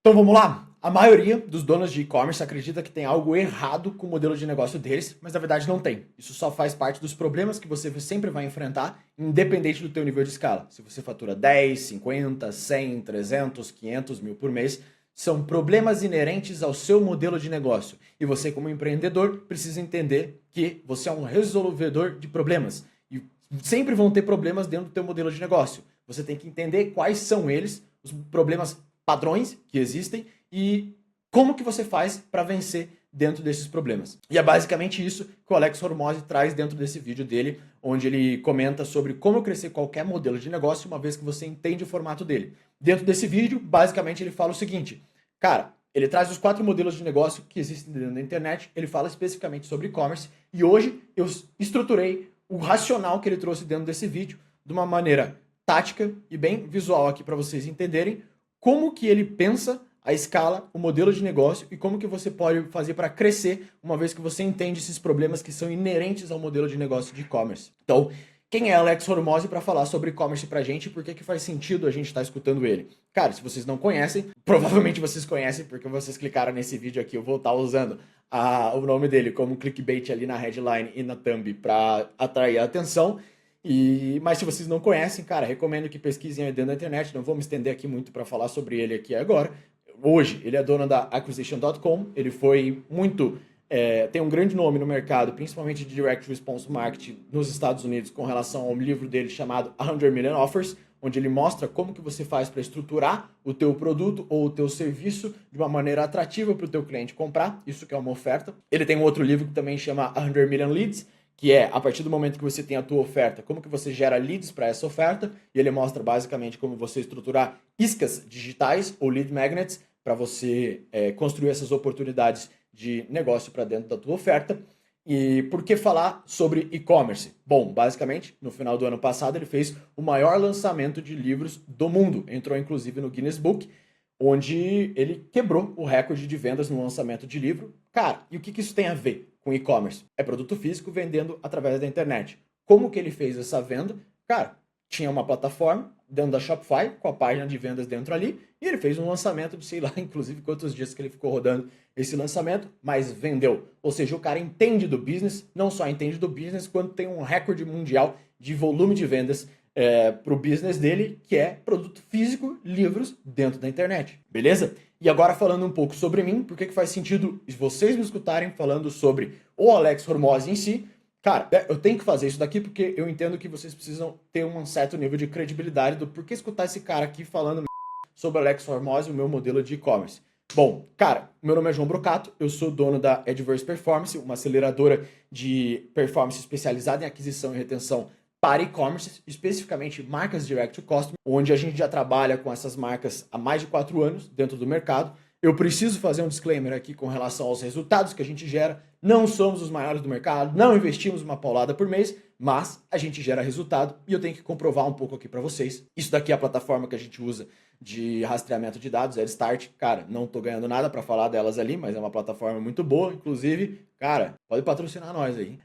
Então vamos lá. A maioria dos donos de e-commerce acredita que tem algo errado com o modelo de negócio deles, mas na verdade não tem. Isso só faz parte dos problemas que você sempre vai enfrentar, independente do teu nível de escala. Se você fatura 10, 50, 100, 300, 500 mil por mês, são problemas inerentes ao seu modelo de negócio. E você, como empreendedor, precisa entender que você é um resolvedor de problemas. E sempre vão ter problemas dentro do teu modelo de negócio. Você tem que entender quais são eles, os problemas padrões que existem e como que você faz para vencer dentro desses problemas. E é basicamente isso que o Alex Hormozzi traz dentro desse vídeo dele, onde ele comenta sobre como crescer qualquer modelo de negócio uma vez que você entende o formato dele. Dentro desse vídeo, basicamente ele fala o seguinte, cara, ele traz os 4 modelos de negócio que existem dentro da internet, ele fala especificamente sobre e-commerce e hoje eu estruturei o racional que ele trouxe dentro desse vídeo de uma maneira tática e bem visual aqui para vocês entenderem como que ele pensa a escala, o modelo de negócio e como que você pode fazer para crescer uma vez que você entende esses problemas que são inerentes ao modelo de negócio de e-commerce. Então, quem é Alex Hormozzi para falar sobre e-commerce pra gente e por que faz sentido a gente estar escutando ele? Cara, se vocês não conhecem, provavelmente vocês conhecem porque vocês clicaram nesse vídeo aqui, eu vou estar usando o nome dele como clickbait ali na headline e na thumb para atrair a atenção. Mas se vocês não conhecem, cara, recomendo que pesquisem aí dentro da internet, não vou me estender aqui muito para falar sobre ele aqui agora. Hoje, ele é dono da Acquisition.com, ele foi muito... tem um grande nome no mercado, principalmente de Direct Response Marketing nos Estados Unidos, com relação ao livro dele chamado 100 Million Offers, onde ele mostra como que você faz para estruturar o teu produto ou o teu serviço de uma maneira atrativa para o teu cliente comprar, isso que é uma oferta. Ele tem um outro livro que também chama 100 Million Leads, que é, a partir do momento que você tem a tua oferta, como que você gera leads para essa oferta, e ele mostra basicamente como você estruturar iscas digitais ou lead magnets para você construir essas oportunidades de negócio para dentro da tua oferta. E por que falar sobre e-commerce? Bom, basicamente, no final do ano passado ele fez o maior lançamento de livros do mundo, entrou inclusive no Guinness Book, onde ele quebrou o recorde de vendas no lançamento de livro. Cara, e o que isso tem a ver com e-commerce? É produto físico vendendo através da internet. Como que ele fez essa venda? Cara, tinha uma plataforma dentro da Shopify, com a página de vendas dentro ali, e ele fez um lançamento de, sei lá, inclusive quantos dias que ele ficou rodando esse lançamento, mas vendeu. Ou seja, o cara entende do business, não só entende do business, quanto tem um recorde mundial de volume de vendas para o business dele, que é produto físico, livros dentro da internet. Beleza? E agora falando um pouco sobre mim, por que faz sentido vocês me escutarem falando sobre o Alex Hormozzi em si. Cara, eu tenho que fazer isso daqui porque eu entendo que vocês precisam ter um certo nível de credibilidade do porquê escutar esse cara aqui falando sobre Alex Hormozzi e o meu modelo de e-commerce. Bom, cara, meu nome é João Brocato, eu sou dono da Adverse Performance, uma aceleradora de performance especializada em aquisição e retenção para e-commerce, especificamente marcas direct to customer, onde a gente já trabalha com essas marcas há mais de 4 anos dentro do mercado. Eu preciso fazer um disclaimer aqui com relação aos resultados que a gente gera. Não somos os maiores do mercado, não investimos uma paulada por mês, mas a gente gera resultado e eu tenho que comprovar um pouco aqui para vocês. Isso daqui é a plataforma que a gente usa de rastreamento de dados, Start. Cara, não tô ganhando nada para falar delas ali, mas é uma plataforma muito boa, inclusive, cara, pode patrocinar nós aí.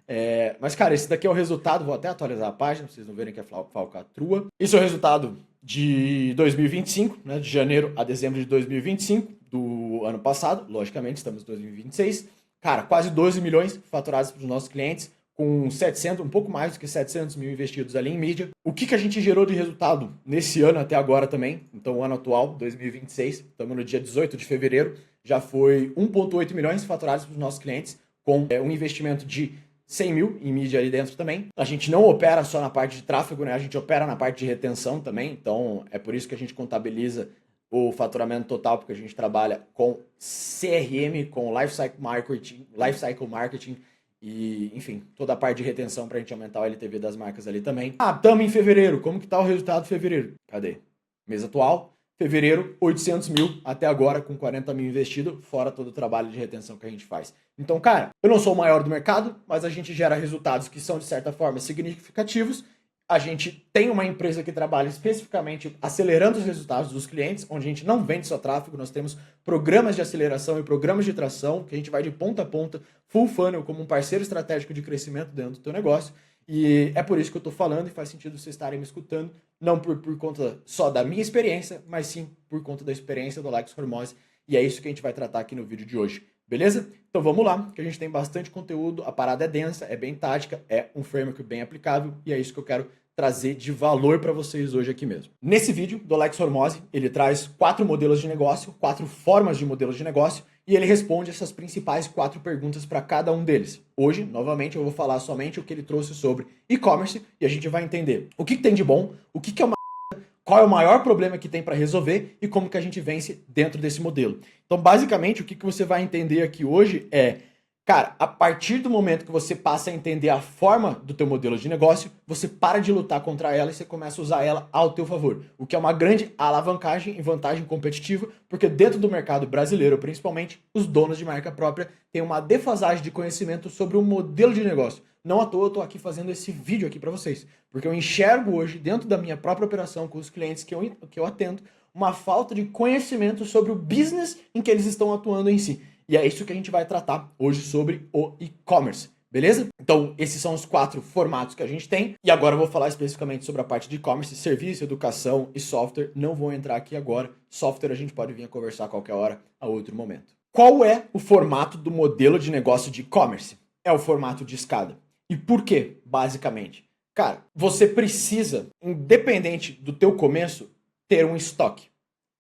Mas, cara, esse daqui é o resultado, vou até atualizar a página, pra vocês não verem que é falcatrua. Esse é o resultado de 2025, né, de janeiro a dezembro de 2025, do ano passado, logicamente, estamos em 2026. Cara, quase 12 milhões faturados para os nossos clientes, com 700, um pouco mais do que 700 mil investidos ali em mídia. O que a gente gerou de resultado nesse ano até agora também? Então, o ano atual, 2026, estamos no dia 18 de fevereiro, já foi 1,8 milhões faturados para os nossos clientes, com um investimento de 100 mil em mídia ali dentro também. A gente não opera só na parte de tráfego, né? A gente opera na parte de retenção também, então é por isso que a gente contabiliza o faturamento total, porque a gente trabalha com CRM, com lifecycle marketing e, enfim, toda a parte de retenção para a gente aumentar o LTV das marcas ali também. Estamos em fevereiro. Como que tá o resultado de fevereiro? Cadê? Mês atual, fevereiro, 800 mil até agora, com 40 mil investido, fora todo o trabalho de retenção que a gente faz. Então, cara, eu não sou o maior do mercado, mas a gente gera resultados que são, de certa forma, significativos. A gente tem uma empresa que trabalha especificamente acelerando os resultados dos clientes, onde a gente não vende só tráfego, nós temos programas de aceleração e programas de tração, que a gente vai de ponta a ponta, full funnel, como um parceiro estratégico de crescimento dentro do teu negócio. E é por isso que eu estou falando e faz sentido vocês estarem me escutando, não por conta só da minha experiência, mas sim por conta da experiência do Alex Hormozzi E é isso que a gente vai tratar aqui no vídeo de hoje, beleza? Então vamos lá, que a gente tem bastante conteúdo, a parada é densa, é bem tática, é um framework bem aplicável e é isso que eu quero trazer de valor para vocês hoje aqui mesmo. Nesse vídeo do Alex Hormozzi, ele traz 4 modelos de negócio, 4 formas de modelos de negócio e ele responde essas principais 4 perguntas para cada um deles. Hoje, novamente, eu vou falar somente o que ele trouxe sobre e-commerce e a gente vai entender o que tem de bom, o que é uma qual é o maior problema que tem para resolver e como que a gente vence dentro desse modelo. Então, basicamente, o que você vai entender aqui hoje é, cara, a partir do momento que você passa a entender a forma do teu modelo de negócio, você para de lutar contra ela e você começa a usar ela ao teu favor, o que é uma grande alavancagem e vantagem competitiva, porque dentro do mercado brasileiro, principalmente, os donos de marca própria têm uma defasagem de conhecimento sobre o modelo de negócio. Não à toa eu estou aqui fazendo esse vídeo aqui para vocês, porque eu enxergo hoje, dentro da minha própria operação, com os clientes que eu atendo, uma falta de conhecimento sobre o business em que eles estão atuando em si. E é isso que a gente vai tratar hoje sobre o e-commerce, beleza? Então, esses são os 4 formatos que a gente tem. E agora eu vou falar especificamente sobre a parte de e-commerce, serviço, educação e software. Não vou entrar aqui agora. Software a gente pode vir a conversar a qualquer hora, a outro momento. Qual é o formato do modelo de negócio de e-commerce? É o formato de escada. E por quê, basicamente? Cara, você precisa, independente do teu começo, ter um estoque.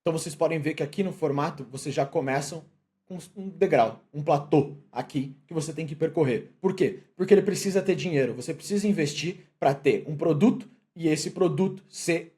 Então vocês podem ver que aqui no formato, vocês já começam com um degrau, um platô aqui que você tem que percorrer. Por quê? Porque ele precisa ter dinheiro. Você precisa investir para ter um produto e esse produto ser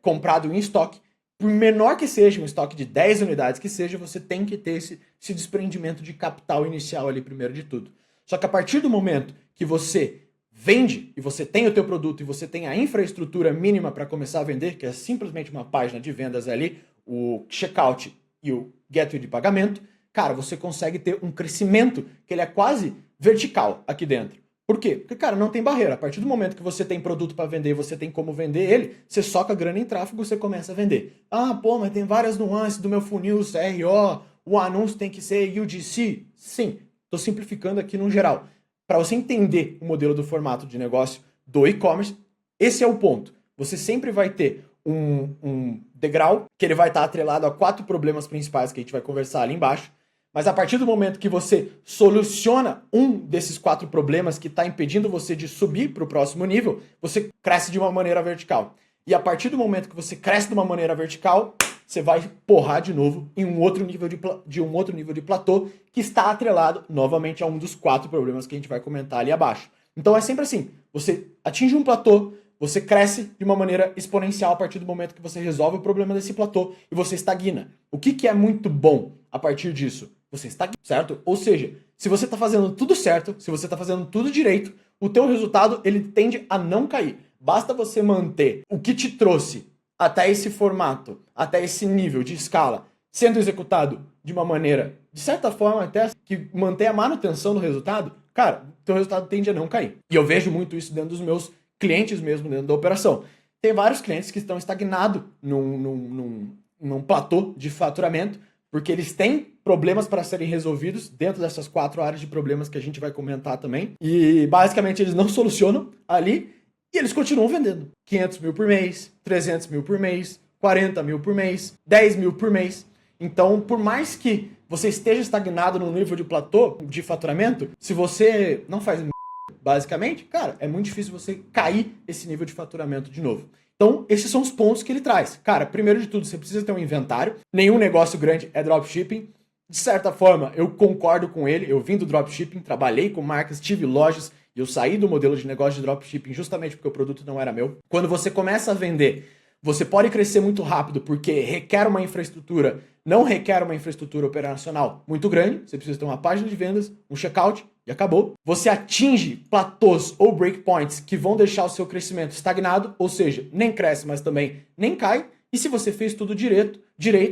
comprado em estoque. Por menor que seja, um estoque de 10 unidades que seja, você tem que ter esse desprendimento de capital inicial ali primeiro de tudo. Só que a partir do momento que você vende e você tem o teu produto e você tem a infraestrutura mínima para começar a vender, que é simplesmente uma página de vendas ali, o checkout e o gateway de pagamento, cara, você consegue ter um crescimento que ele é quase vertical aqui dentro. Por quê? Porque, cara, não tem barreira. A partir do momento que você tem produto para vender, você tem como vender ele, você soca grana em tráfego, você começa a vender. Ah, pô, mas tem várias nuances do meu funil CRO, o anúncio tem que ser UGC. Sim, estou simplificando aqui no geral. Para você entender o modelo do formato de negócio do e-commerce, esse é o ponto. Você sempre vai ter um degrau que ele vai estar atrelado a 4 problemas principais que a gente vai conversar ali embaixo. Mas a partir do momento que você soluciona um desses 4 problemas que está impedindo você de subir para o próximo nível, você cresce de uma maneira vertical. E a partir do momento que você cresce de uma maneira vertical, você vai porrar de novo em um outro nível de platô que está atrelado novamente a um dos 4 problemas que a gente vai comentar ali abaixo. Então é sempre assim, você atinge um platô, você cresce de uma maneira exponencial a partir do momento que você resolve o problema desse platô e você estagna. O que é muito bom a partir disso? Você estagna, certo? Ou seja, se você está fazendo tudo certo, se você está fazendo tudo direito, o teu resultado ele tende a não cair. Basta você manter o que te trouxe até esse formato, até esse nível de escala, sendo executado de uma maneira, de certa forma, até que mantém a manutenção do resultado, cara, o teu resultado tende a não cair. E eu vejo muito isso dentro dos meus clientes mesmo, dentro da operação. Tem vários clientes que estão estagnados num platô de faturamento, porque eles têm problemas para serem resolvidos dentro dessas 4 áreas de problemas que a gente vai comentar também. E basicamente eles não solucionam ali e eles continuam vendendo 500 mil por mês, 300 mil por mês, 40 mil por mês, 10 mil por mês. Então, por mais que você esteja estagnado no nível de platô de faturamento, se você não faz basicamente, cara, é muito difícil você cair esse nível de faturamento de novo. Então, esses são os pontos que ele traz. Cara, primeiro de tudo, você precisa ter um inventário. Nenhum negócio grande é dropshipping. De certa forma, eu concordo com ele. Eu vim do dropshipping, trabalhei com marcas, tive lojas e eu saí do modelo de negócio de dropshipping justamente porque o produto não era meu. Quando você começa a vender, você pode crescer muito rápido porque requer uma infraestrutura, não requer uma infraestrutura operacional muito grande. Você precisa ter uma página de vendas, um checkout e acabou. Você atinge platôs ou breakpoints que vão deixar o seu crescimento estagnado, ou seja, nem cresce, mas também nem cai. E se você fez tudo direito,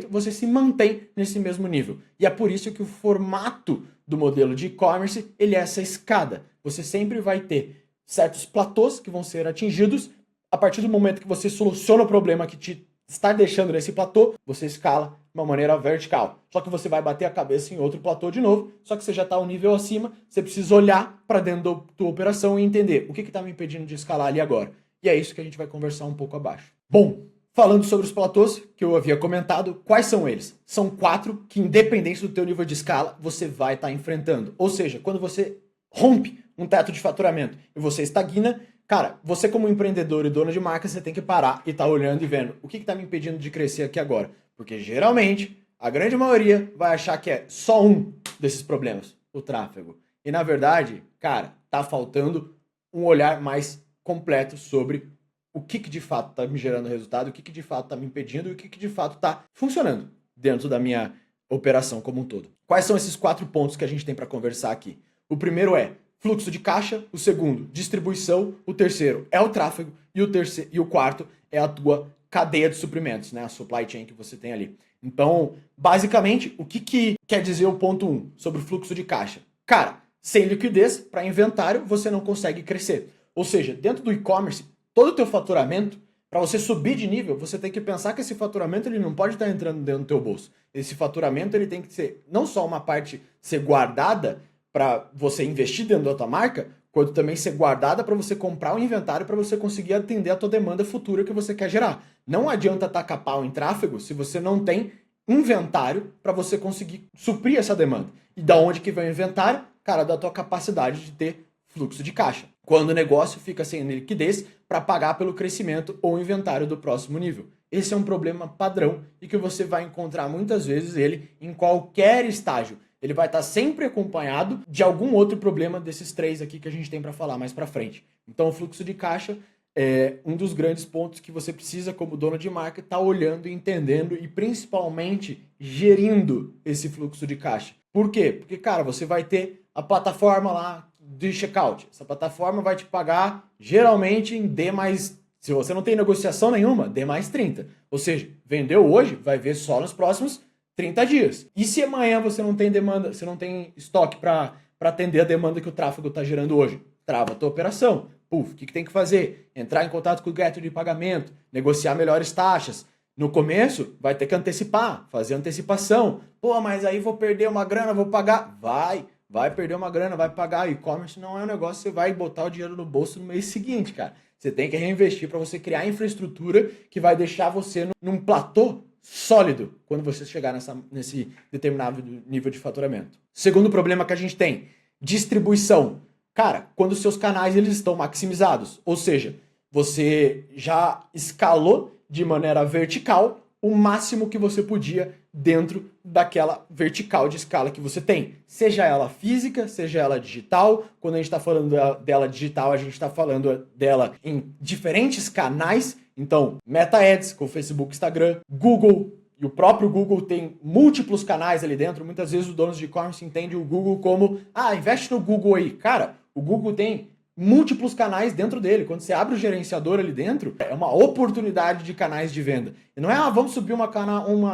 você se mantém nesse mesmo nível. E é por isso que o formato do modelo de e-commerce, ele é essa escada. Você sempre vai ter certos platôs que vão ser atingidos. A partir do momento que você soluciona o problema que te está deixando nesse platô, você escala de uma maneira vertical. Só que você vai bater a cabeça em outro platô de novo, só que você já está um nível acima, você precisa olhar para dentro da tua operação e entender o que está me impedindo de escalar ali agora. E é isso que a gente vai conversar um pouco abaixo. Bom, falando sobre os platôs que eu havia comentado, quais são eles? São 4 que, independente do teu nível de escala, você vai estar enfrentando. Ou seja, quando você rompe um teto de faturamento e você estagna, cara, você como empreendedor e dono de marca, você tem que parar e estar olhando e vendo o que está me impedindo de crescer aqui agora. Porque geralmente, a grande maioria vai achar que é só um desses problemas, o tráfego. E na verdade, cara, tá faltando um olhar mais completo sobre o que de fato está me gerando resultado, o que de fato está me impedindo e o que de fato está funcionando dentro da minha operação como um todo. Quais são esses 4 pontos que a gente tem para conversar aqui? O primeiro é fluxo de caixa, o segundo, distribuição, o terceiro é o tráfego e o quarto é a tua cadeia de suprimentos, né? A supply chain que você tem ali. Então, basicamente, o que quer dizer o ponto 1 sobre o fluxo de caixa? Cara, sem liquidez para inventário, você não consegue crescer. Ou seja, dentro do e-commerce, todo o teu faturamento, para você subir de nível, você tem que pensar que esse faturamento ele não pode estar entrando dentro do teu bolso. Esse faturamento ele tem que ser não só uma parte ser guardada para você investir dentro da tua marca, quanto também ser guardada para você comprar o inventário para você conseguir atender a tua demanda futura que você quer gerar. Não adianta tacar pau em tráfego se você não tem inventário para você conseguir suprir essa demanda. E da onde que vem o inventário? Cara, da tua capacidade de ter fluxo de caixa. Quando o negócio fica sem liquidez para pagar pelo crescimento ou inventário do próximo nível. Esse é um problema padrão e que você vai encontrar muitas vezes ele em qualquer estágio. Ele vai estar sempre acompanhado de algum outro problema desses 3 aqui que a gente tem para falar mais para frente. Então o fluxo de caixa é um dos grandes pontos que você precisa, como dono de marca, estar olhando e entendendo e principalmente gerindo esse fluxo de caixa. Por quê? Porque, cara, você vai ter a plataforma lá de checkout. Essa plataforma vai te pagar geralmente em D mais... Se você não tem negociação nenhuma, D mais 30. Ou seja, vendeu hoje, vai ver só nos próximos 30 dias. E se amanhã você não tem demanda, você não tem estoque para atender a demanda que o tráfego está gerando hoje? Trava a tua operação. Puf, o que tem que fazer? Entrar em contato com o gateway de pagamento, negociar melhores taxas. No começo, vai ter que antecipar, fazer antecipação. Pô, mas aí vou perder uma grana, vou pagar. Vai perder uma grana, vai pagar. E-commerce não é um negócio que você vai botar o dinheiro no bolso no mês seguinte, cara. Você tem que reinvestir para você criar infraestrutura que vai deixar você num platô sólido quando você chegar nesse determinado nível de faturamento. Segundo problema que a gente tem, distribuição. Cara, quando os seus canais eles estão maximizados, ou seja, você já escalou de maneira vertical o máximo que você podia dentro daquela vertical de escala que você tem. Seja ela física, seja ela digital. Quando a gente está falando dela digital, a gente está falando dela em diferentes canais. Então, Meta Ads com Facebook, Instagram, Google, e o próprio Google tem múltiplos canais ali dentro. Muitas vezes os donos de e-commerce entendem o Google como, investe no Google aí. Cara, o Google tem múltiplos canais dentro dele. Quando você abre o gerenciador ali dentro, é uma oportunidade de canais de venda. E não é, vamos subir uma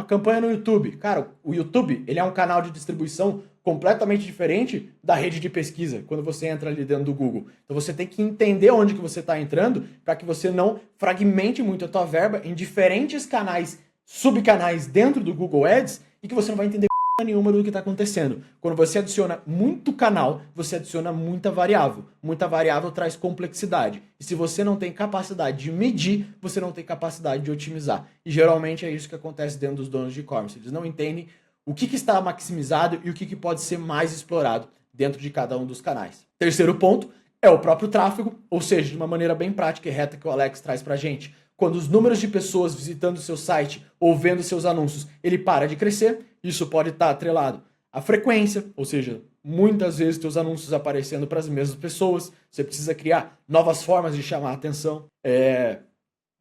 campanha no YouTube. Cara, o YouTube, ele é um canal de distribuição completamente diferente da rede de pesquisa, quando você entra ali dentro do Google. Então você tem que entender onde que você está entrando para que você não fragmente muito a tua verba em diferentes canais, subcanais dentro do Google Ads e que você não vai entender nenhuma do que está acontecendo. Quando você adiciona muito canal, você adiciona muita variável. Muita variável traz complexidade. E se você não tem capacidade de medir, você não tem capacidade de otimizar. E geralmente é isso que acontece dentro dos donos de e-commerce. Eles não entendem o que está maximizado e o que pode ser mais explorado dentro de cada um dos canais. Terceiro ponto é o próprio tráfego, ou seja, de uma maneira bem prática e reta que o Alex traz para a gente. Quando os números de pessoas visitando o seu site ou vendo seus anúncios, ele para de crescer, isso pode estar atrelado à frequência, ou seja, muitas vezes teus anúncios aparecendo para as mesmas pessoas, você precisa criar novas formas de chamar a atenção.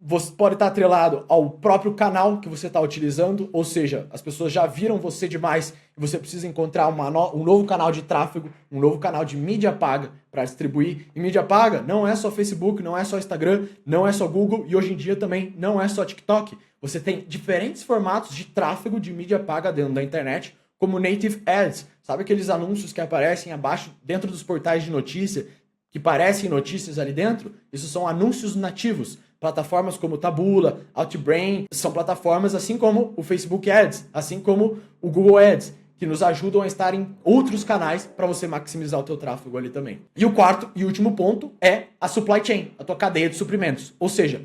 Você pode estar atrelado ao próprio canal que você está utilizando, ou seja, as pessoas já viram você demais e você precisa encontrar um novo canal de tráfego, um novo canal de mídia paga para distribuir. E mídia paga não é só Facebook, não é só Instagram, não é só Google e hoje em dia também não é só TikTok. Você tem diferentes formatos de tráfego de mídia paga dentro da internet, como Native Ads. Sabe aqueles anúncios que aparecem abaixo, dentro dos portais de notícia, que parecem notícias ali dentro? Isso são anúncios nativos. Plataformas como Taboola, Outbrain, são plataformas assim como o Facebook Ads, assim como o Google Ads, que nos ajudam a estar em outros canais para você maximizar o teu tráfego ali também. E o quarto e último ponto é a supply chain, a tua cadeia de suprimentos. Ou seja,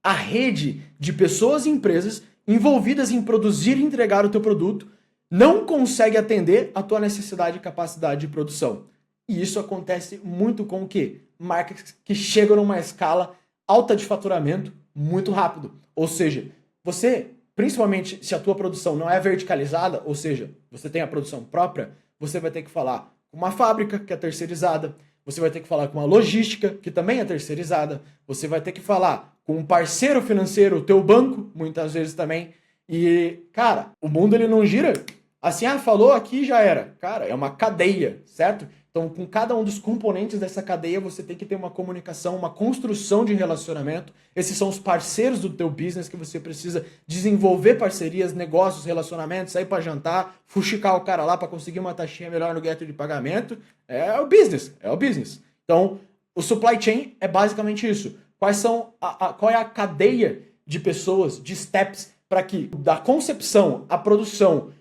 a rede de pessoas e empresas envolvidas em produzir e entregar o teu produto não consegue atender a tua necessidade e capacidade de produção. E isso acontece muito com o quê? Marcas que chegam numa escala alta de faturamento muito rápido. Ou seja, você, principalmente se a tua produção não é verticalizada, ou seja, você tem a produção própria, você vai ter que falar com uma fábrica que é terceirizada, você vai ter que falar com uma logística que também é terceirizada, você vai ter que falar com um parceiro financeiro, o teu banco, muitas vezes também. E, cara, o mundo ele não gira assim, falou aqui já era. Cara, é uma cadeia, certo? Então, com cada um dos componentes dessa cadeia, você tem que ter uma comunicação, uma construção de relacionamento. Esses são os parceiros do teu business que você precisa desenvolver parcerias, negócios, relacionamentos, sair para jantar, fuxicar o cara lá para conseguir uma taxinha melhor no gateway de pagamento. É o business, é o business. Então, o supply chain é basicamente isso. Qual é a cadeia de pessoas, de steps, para que da concepção, a produção,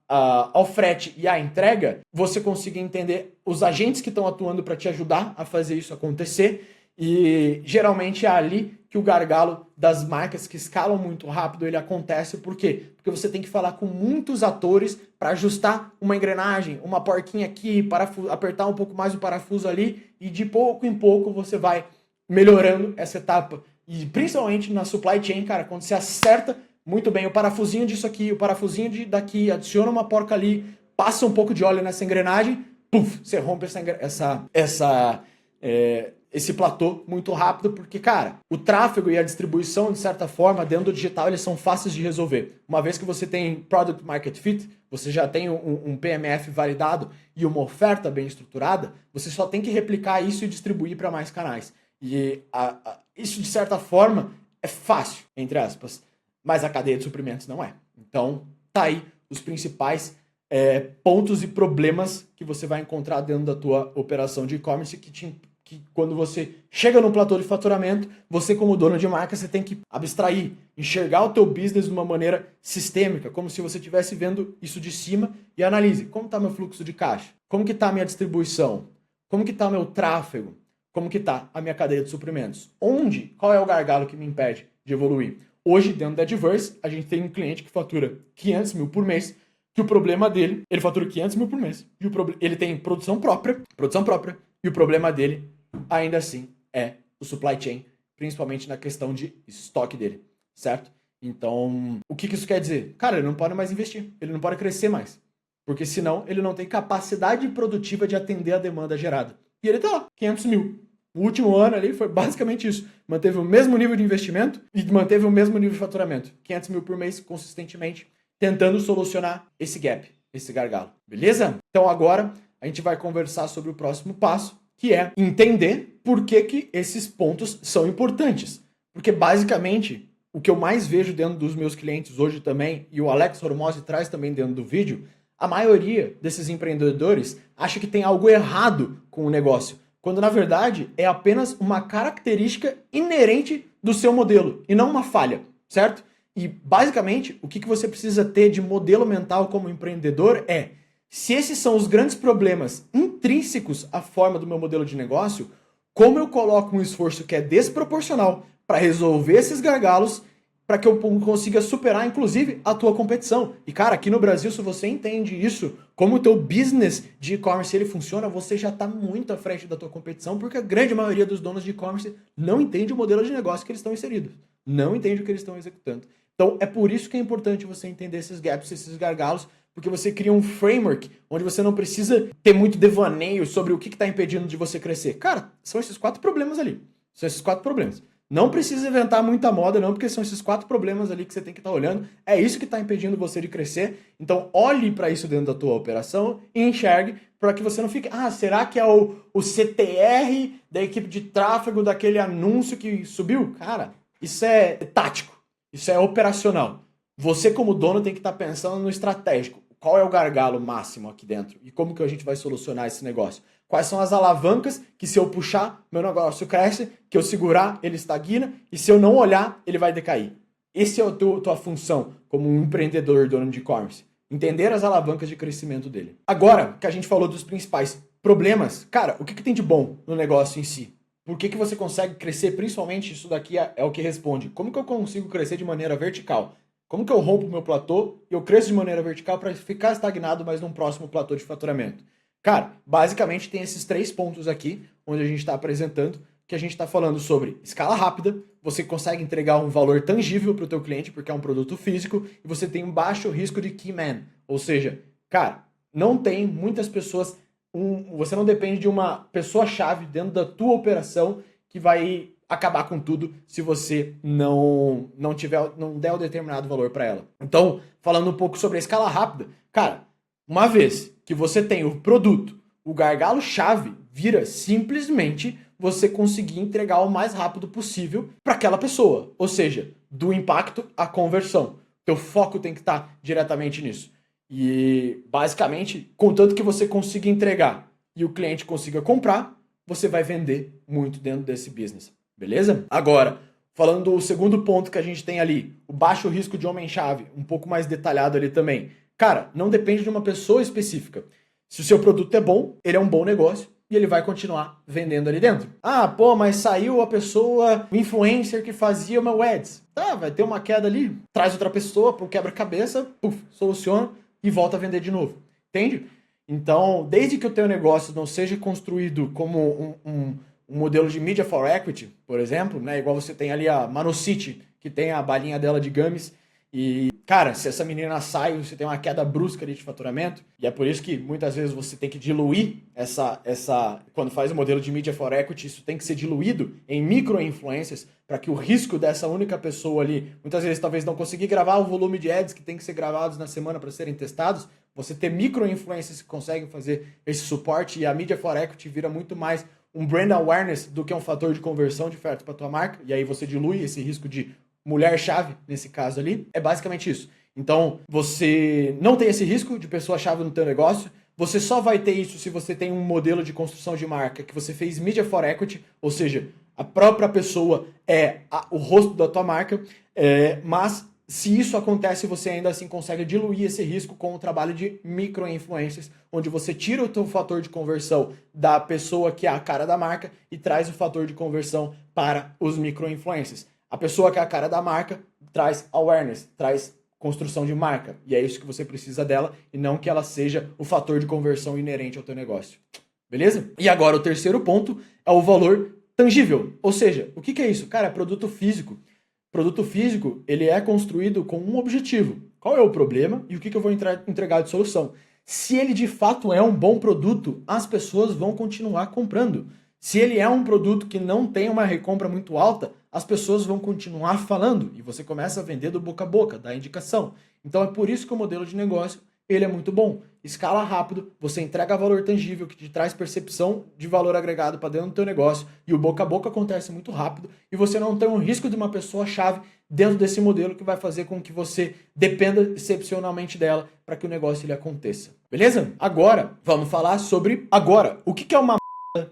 ao frete e à entrega, você consiga entender os agentes que estão atuando para te ajudar a fazer isso acontecer. E geralmente é ali que o gargalo das marcas que escalam muito rápido ele acontece. Por quê? Porque você tem que falar com muitos atores para ajustar uma engrenagem, uma porquinha aqui, apertar um pouco mais o parafuso ali, e de pouco em pouco você vai melhorando essa etapa. E principalmente na supply chain, cara, quando você acerta muito bem o parafusinho disso aqui, o parafusinho daqui, adiciona uma porca ali, passa um pouco de óleo nessa engrenagem, puf, você rompe esse platô muito rápido, porque, cara, o tráfego e a distribuição, de certa forma, dentro do digital, eles são fáceis de resolver. Uma vez que você tem Product Market Fit, você já tem um PMF validado e uma oferta bem estruturada, você só tem que replicar isso e distribuir para mais canais. E isso, de certa forma, é fácil, entre aspas, mas a cadeia de suprimentos não é. Então, tá aí os principais pontos e problemas que você vai encontrar dentro da tua operação de e-commerce que quando você chega no platô de faturamento, você como dono de marca, você tem que abstrair, enxergar o teu business de uma maneira sistêmica, como se você estivesse vendo isso de cima e analise como está meu fluxo de caixa, como que está a minha distribuição, como que está o meu tráfego, como que está a minha cadeia de suprimentos, qual é o gargalo que me impede de evoluir. Hoje, dentro da Adverse, a gente tem um cliente que fatura 500 mil por mês, que o problema dele, ele fatura 500 mil por mês, e ele tem produção própria, e o problema dele, ainda assim, é o supply chain, principalmente na questão de estoque dele, certo? Então, o que isso quer dizer? Cara, ele não pode mais investir, ele não pode crescer mais, porque senão ele não tem capacidade produtiva de atender a demanda gerada. E ele tá lá, 500 mil. O último ano ali foi basicamente isso. Manteve o mesmo nível de investimento e manteve o mesmo nível de faturamento. 500 mil por mês, consistentemente, tentando solucionar esse gap, esse gargalo. Beleza? Então agora a gente vai conversar sobre o próximo passo, que é entender por que esses pontos são importantes. Porque basicamente, o que eu mais vejo dentro dos meus clientes hoje também, e o Alex Hormozzi traz também dentro do vídeo, a maioria desses empreendedores acha que tem algo errado com o negócio, quando na verdade é apenas uma característica inerente do seu modelo e não uma falha, certo? E basicamente o que você precisa ter de modelo mental como empreendedor é: se esses são os grandes problemas intrínsecos à forma do meu modelo de negócio, como eu coloco um esforço que é desproporcional para resolver esses gargalos, para que eu consiga superar, inclusive, a tua competição. E, cara, aqui no Brasil, se você entende isso, como o teu business de e-commerce ele funciona, você já está muito à frente da tua competição, porque a grande maioria dos donos de e-commerce não entende o modelo de negócio que eles estão inseridos. Não entende o que eles estão executando. Então, é por isso que é importante você entender esses gaps, esses gargalos, porque você cria um framework onde você não precisa ter muito devaneio sobre o que está impedindo de você crescer. Cara, são esses 4 problemas ali. São esses 4 problemas. Não precisa inventar muita moda, não, porque são esses 4 problemas ali que você tem que estar olhando. É isso que está impedindo você de crescer. Então, olhe para isso dentro da tua operação e enxergue para que você não fique... será que é o CTR da equipe de tráfego daquele anúncio que subiu? Cara, isso é tático. Isso é operacional. Você, como dono, tem que estar pensando no estratégico. Qual é o gargalo máximo aqui dentro? E como que a gente vai solucionar esse negócio? Quais são as alavancas que, se eu puxar, meu negócio cresce, que eu segurar, ele estagna, e se eu não olhar, ele vai decair. Essa é a tua função como um empreendedor, dono de e-commerce. Entender as alavancas de crescimento dele. Agora que a gente falou dos principais problemas, cara, o que tem de bom no negócio em si? por que você consegue crescer, principalmente isso daqui é o que responde. Como que eu consigo crescer de maneira vertical? Como que eu rompo o meu platô e eu cresço de maneira vertical para ficar estagnado, mas num próximo platô de faturamento? Cara, basicamente tem esses 3 pontos aqui, onde a gente está apresentando, que a gente está falando sobre escala rápida, você consegue entregar um valor tangível para o teu cliente, porque é um produto físico, e você tem um baixo risco de key man. Ou seja, cara, não tem muitas pessoas, você não depende de uma pessoa-chave dentro da tua operação que vai acabar com tudo se você não der o determinado valor para ela. Então, falando um pouco sobre a escala rápida, cara, uma vez que você tem o produto, o gargalo-chave vira simplesmente você conseguir entregar o mais rápido possível para aquela pessoa. Ou seja, do impacto à conversão. Teu foco tem que estar diretamente nisso. E, basicamente, contanto que você consiga entregar e o cliente consiga comprar, você vai vender muito dentro desse business. Beleza? Agora, falando do segundo ponto que a gente tem ali, o baixo risco de homem-chave, um pouco mais detalhado ali também. Cara, não depende de uma pessoa específica. Se o seu produto é bom, ele é um bom negócio e ele vai continuar vendendo ali dentro. Ah, pô, mas saiu a pessoa, o influencer que fazia o meu ads. Tá, vai ter uma queda ali, traz outra pessoa para um quebra-cabeça, soluciona e volta a vender de novo. Entende? Então, desde que o teu negócio não seja construído como um modelo de media for equity, por exemplo, né? Igual você tem ali a Manocity, que tem a balinha dela de gummies. E, cara, se essa menina sai, você tem uma queda brusca ali de faturamento. E é por isso que muitas vezes você tem que diluir quando faz o modelo de media for equity, isso tem que ser diluído em micro-influências para que o risco dessa única pessoa ali, muitas vezes talvez não conseguir gravar o volume de ads que tem que ser gravados na semana para serem testados, você ter micro-influências que conseguem fazer esse suporte e a media for equity vira muito mais um brand awareness do que um fator de conversão de oferta para tua marca, e aí você dilui esse risco de mulher-chave, nesse caso ali, é basicamente isso. Então, você não tem esse risco de pessoa-chave no teu negócio, você só vai ter isso se você tem um modelo de construção de marca que você fez media for equity, ou seja, a própria pessoa é o rosto da tua marca, mas se isso acontece, você ainda assim consegue diluir esse risco com o trabalho de micro-influencers, onde você tira o teu fator de conversão da pessoa que é a cara da marca e traz o fator de conversão para os micro-influencers. A pessoa que é a cara da marca traz awareness, traz construção de marca. E é isso que você precisa dela e não que ela seja o fator de conversão inerente ao teu negócio. Beleza? E agora o terceiro ponto é o valor tangível. Ou seja, o que é isso? Cara, é produto físico. Produto físico, ele é construído com um objetivo. Qual é o problema e o que eu vou entregar de solução? Se ele de fato é um bom produto, as pessoas vão continuar comprando. Se ele é um produto que não tem uma recompra muito alta, as pessoas vão continuar falando e você começa a vender do boca a boca, dá indicação. Então é por isso que o modelo de negócio ele é muito bom. Escala rápido, você entrega valor tangível que te traz percepção de valor agregado para dentro do teu negócio e o boca a boca acontece muito rápido e você não tem um risco de uma pessoa-chave dentro desse modelo que vai fazer com que você dependa excepcionalmente dela para que o negócio ele aconteça. Beleza? Agora, vamos falar sobre o que é uma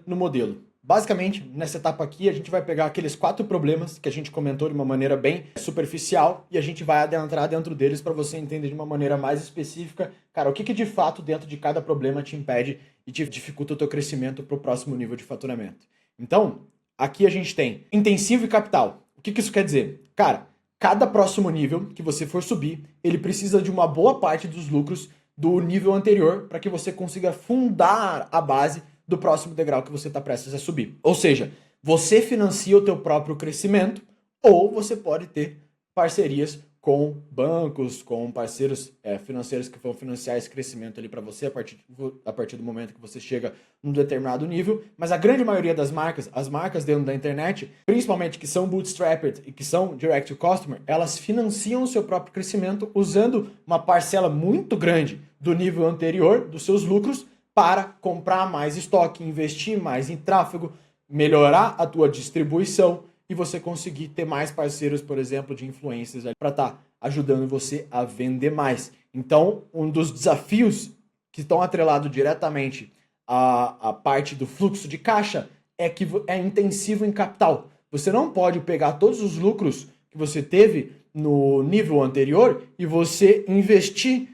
no modelo. Basicamente, nessa etapa aqui, a gente vai pegar aqueles 4 problemas que a gente comentou de uma maneira bem superficial e a gente vai adentrar dentro deles para você entender de uma maneira mais específica, cara, o que de fato dentro de cada problema te impede e te dificulta o teu crescimento para o próximo nível de faturamento. Então, aqui a gente tem intensivo e capital. O que isso quer dizer? Cara, cada próximo nível que você for subir, ele precisa de uma boa parte dos lucros do nível anterior para que você consiga fundar a base do próximo degrau que você está prestes a subir. Ou seja, você financia o teu próprio crescimento ou você pode ter parcerias com bancos, com parceiros financeiros que vão financiar esse crescimento ali para você a partir do momento que você chega num determinado nível. Mas a grande maioria das marcas, as marcas dentro da internet, principalmente que são bootstrapped e que são direct to customer, elas financiam o seu próprio crescimento usando uma parcela muito grande do nível anterior dos seus lucros para comprar mais estoque, investir mais em tráfego, melhorar a tua distribuição e você conseguir ter mais parceiros, por exemplo, de influencers para estar ajudando você a vender mais. Então, um dos desafios que estão atrelados diretamente à parte do fluxo de caixa é que é intensivo em capital. Você não pode pegar todos os lucros que você teve no nível anterior e você investir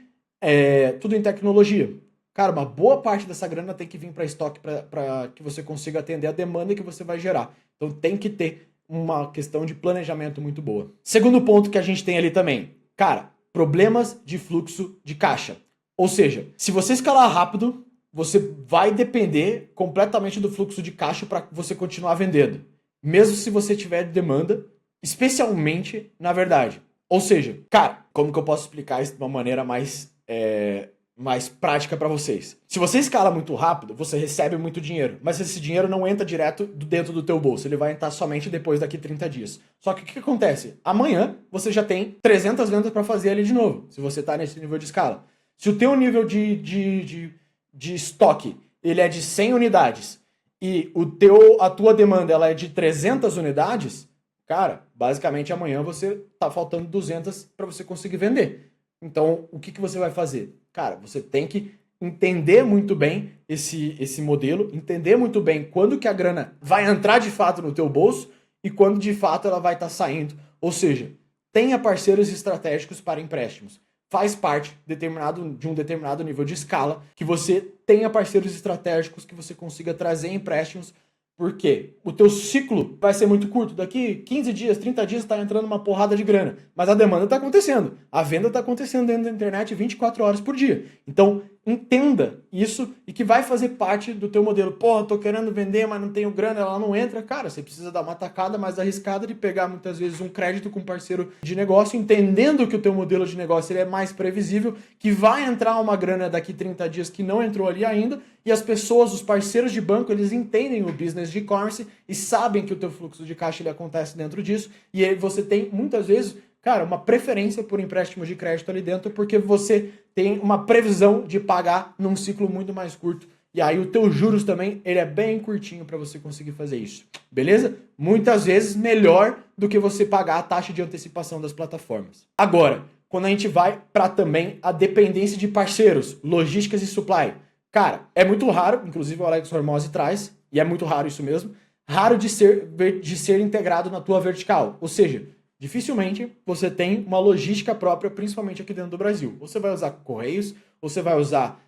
tudo em tecnologia. cara, uma boa parte dessa grana tem que vir para estoque para que você consiga atender a demanda que você vai gerar. Então tem que ter uma questão de planejamento muito boa. Segundo ponto que a gente tem ali também, cara, problemas de fluxo de caixa. Ou seja, se você escalar rápido, você vai depender completamente do fluxo de caixa para você continuar vendendo. Mesmo se você tiver demanda, especialmente na verdade. Ou seja, cara, como que eu posso explicar isso de uma maneira mais prática para vocês? Se você escala muito rápido, você recebe muito dinheiro, mas esse dinheiro não entra direto dentro do teu bolso, ele vai entrar somente depois daqui 30 dias. Só que o que acontece? Amanhã você já tem 300 vendas para fazer ali de novo, se você está nesse nível de escala. Se o teu nível de estoque ele é de 100 unidades e a tua demanda ela é de 300 unidades, cara, basicamente amanhã você tá faltando 200 para você conseguir vender. Então, o que você vai fazer? Cara, você tem que entender muito bem esse modelo, entender muito bem quando que a grana vai entrar de fato no teu bolso e quando de fato ela vai estar saindo. Ou seja, tenha parceiros estratégicos para empréstimos. Faz parte de um determinado nível de escala que você tenha parceiros estratégicos que você consiga trazer empréstimos, porque o teu ciclo vai ser muito curto. Daqui 15 dias, 30 dias está entrando uma porrada de grana. Mas a demanda está acontecendo. A venda está acontecendo dentro da internet 24 horas por dia. Então, entenda isso e que vai fazer parte do teu modelo. Porra, tô querendo vender, mas não tenho grana, ela não entra. Cara, você precisa dar uma tacada mais arriscada de pegar muitas vezes um crédito com um parceiro de negócio, entendendo que o teu modelo de negócio ele é mais previsível, que vai entrar uma grana daqui 30 dias que não entrou ali ainda, e as pessoas, os parceiros de banco, eles entendem o business de e-commerce e sabem que o teu fluxo de caixa ele acontece dentro disso, e aí você tem muitas vezes, cara, uma preferência por empréstimos de crédito ali dentro, porque você tem uma previsão de pagar num ciclo muito mais curto. E aí o teu juros também, ele é bem curtinho para você conseguir fazer isso. Beleza? Muitas vezes melhor do que você pagar a taxa de antecipação das plataformas. Agora, quando a gente vai para também a dependência de parceiros, logísticas e supply. Cara, é muito raro, inclusive o Alex Hormozzi traz, e é muito raro isso mesmo, raro de ser integrado na tua vertical. Ou seja, dificilmente você tem uma logística própria, principalmente aqui dentro do Brasil. Você vai usar correios, você vai usar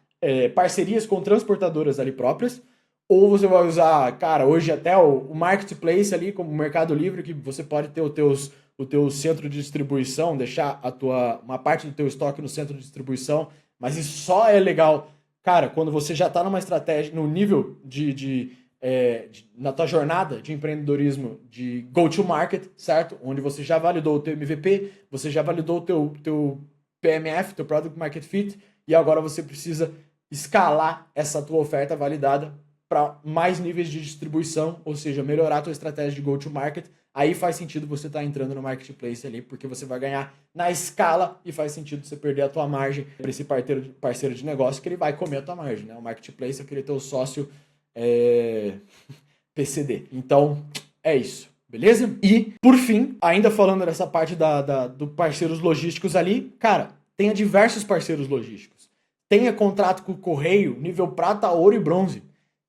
parcerias com transportadoras ali próprias, ou você vai usar, cara, hoje até o marketplace ali, como o Mercado Livre, que você pode ter o teu centro de distribuição, deixar uma parte do teu estoque no centro de distribuição, mas isso só é legal, cara, quando você já está numa estratégia, no nível na tua jornada de empreendedorismo de go-to-market, certo? Onde você já validou o teu MVP, você já validou o teu PMF, teu Product Market Fit, e agora você precisa escalar essa tua oferta validada para mais níveis de distribuição, ou seja, melhorar a tua estratégia de go-to-market. Aí faz sentido você estar entrando no marketplace ali, porque você vai ganhar na escala e faz sentido você perder a tua margem para esse parceiro de negócio, que ele vai comer a tua margem, né? O marketplace é aquele teu sócio PCD. Então, é isso. Beleza? E, por fim, ainda falando dessa parte do parceiros logísticos ali, cara, tenha diversos parceiros logísticos. Tenha contrato com o correio, nível prata, ouro e bronze.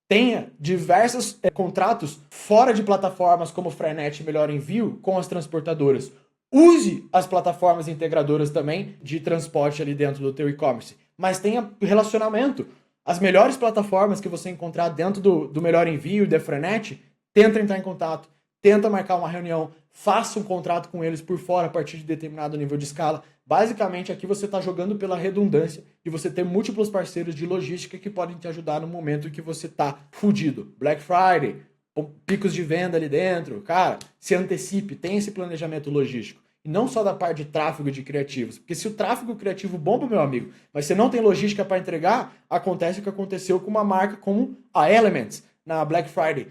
Tenha diversos contratos fora de plataformas como Frenet e Melhor Envio com as transportadoras. Use as plataformas integradoras também de transporte ali dentro do teu e-commerce. Mas tenha relacionamento. As melhores plataformas que você encontrar dentro do Melhor Envio e da Frenet, tenta entrar em contato, tenta marcar uma reunião, faça um contrato com eles por fora a partir de determinado nível de escala. Basicamente, aqui você está jogando pela redundância de você ter múltiplos parceiros de logística que podem te ajudar no momento em que você está fudido. Black Friday, picos de venda ali dentro. Cara, se antecipe, tem esse planejamento logístico. E não só da parte de tráfego de criativos. Porque se o tráfego criativo bomba, meu amigo, mas você não tem logística para entregar, acontece o que aconteceu com uma marca como a Elements, na Black Friday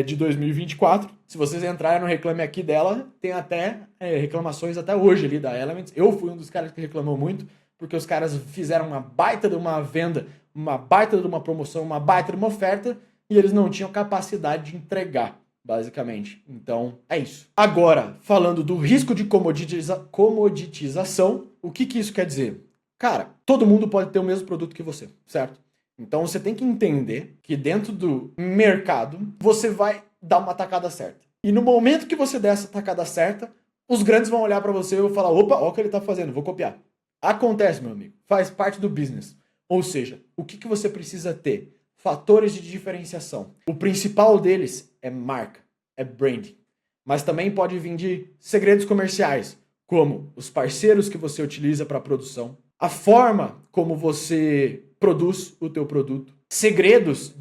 de 2024. Se vocês entrarem no Reclame Aqui dela, tem até reclamações até hoje ali da Elements. Eu fui um dos caras que reclamou muito, porque os caras fizeram uma baita de uma venda, uma baita de uma promoção, uma baita de uma oferta, e eles não tinham capacidade de entregar, basicamente. Então, é isso. Agora, falando do risco de comoditização, o que isso quer dizer? Cara, todo mundo pode ter o mesmo produto que você, certo? Então, você tem que entender que dentro do mercado, você vai dar uma tacada certa. E no momento que você der essa tacada certa, os grandes vão olhar para você e vão falar, opa, olha o que ele tá fazendo, vou copiar. Acontece, meu amigo. Faz parte do business. Ou seja, o que você precisa ter? Fatores de diferenciação. O principal deles é marca, é branding. Mas também pode vir de segredos comerciais, como os parceiros que você utiliza para a produção, a forma como você produz o teu produto, segredos